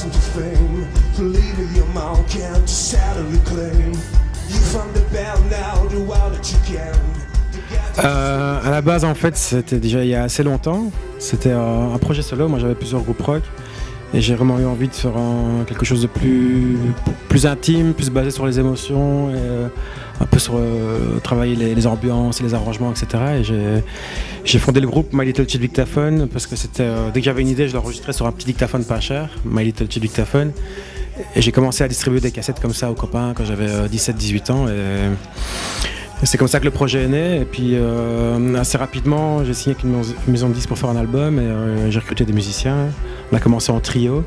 rising to fame. Believe your mouth can't sadly claim. You found the bell now, do all that you can. À la base, en fait, c'était déjà il y a assez longtemps. C'était un projet solo. Moi, j'avais plusieurs groupes rock et j'ai vraiment eu envie de faire quelque chose de plus intime, plus basé sur les émotions et un peu sur travailler les ambiances et les arrangements, etc. Et j'ai fondé le groupe My Little Cheap Dictaphone parce que c'était dès que j'avais une idée, je l'enregistrais sur un petit dictaphone pas cher, My Little Cheap Dictaphone. Et j'ai commencé à distribuer des cassettes comme ça aux copains quand j'avais 17-18 ans. Et c'est comme ça que le projet est né. Et puis assez rapidement, j'ai signé avec une maison de disques pour faire un album et j'ai recruté des musiciens. On a commencé en trio.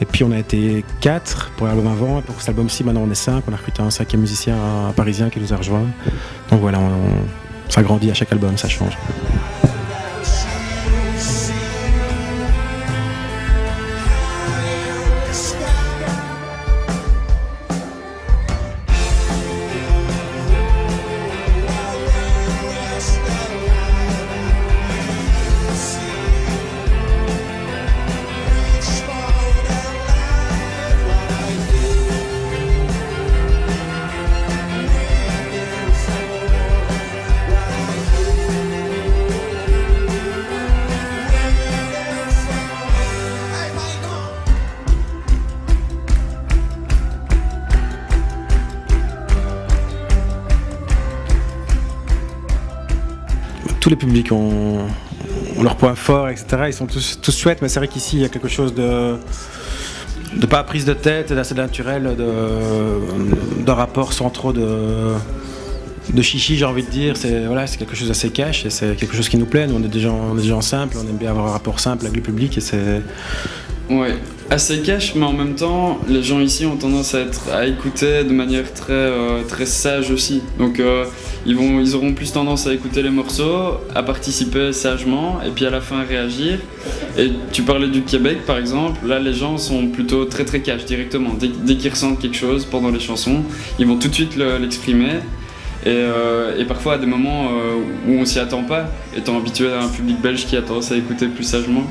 Et puis on a été 4 pour l'album avant. Et pour cet album-ci, maintenant on est 5. On a recruté un 5e musicien, un parisien qui nous a rejoint. Donc voilà, ça grandit à chaque album, ça change. Tous les publics ont leurs points forts, etc. Ils sont tous chouettes, mais c'est vrai qu'ici, il y a quelque chose de pas prise de tête, d'assez naturel, de rapport sans trop de chichi, j'ai envie de dire. C'est quelque chose d'assez cash et c'est quelque chose qui nous plaît. Nous, on est des gens simples, on aime bien avoir un rapport simple avec le public et c'est... Ouais, assez cash, mais en même temps, les gens ici ont tendance à écouter de manière très sage aussi. Donc ils auront plus tendance à écouter les morceaux, à participer sagement, et puis à la fin à réagir. Et tu parlais du Québec par exemple, là les gens sont plutôt très cash directement. Dès qu'ils ressentent quelque chose pendant les chansons, ils vont tout de suite l'exprimer. Et parfois à des moments où on s'y attend pas, étant habitué à un public belge qui a tendance à écouter plus sagement.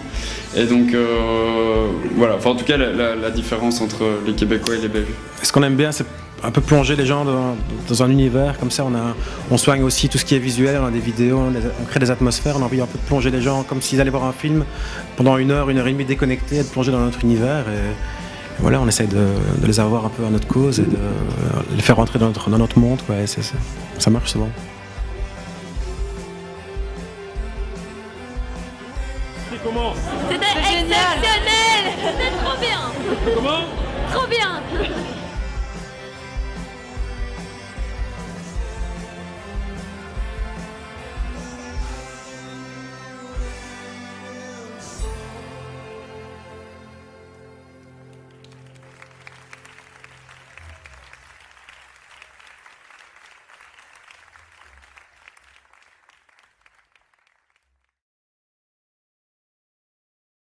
Et donc voilà, enfin, en tout cas la différence entre les Québécois et les Belges. Ce qu'on aime bien, c'est un peu plonger les gens dans un univers, comme ça on soigne aussi tout ce qui est visuel, on a des vidéos, on crée des atmosphères, on a envie un peu de plonger les gens comme s'ils allaient voir un film pendant 1 heure et demie déconnectés, de plonger dans notre univers. Et voilà, on essaye de les avoir un peu à notre cause et de les faire rentrer dans notre monde, quoi, et ça marche souvent. C'est comment? C'était exceptionnel! C'était trop bien! Comment? Trop bien!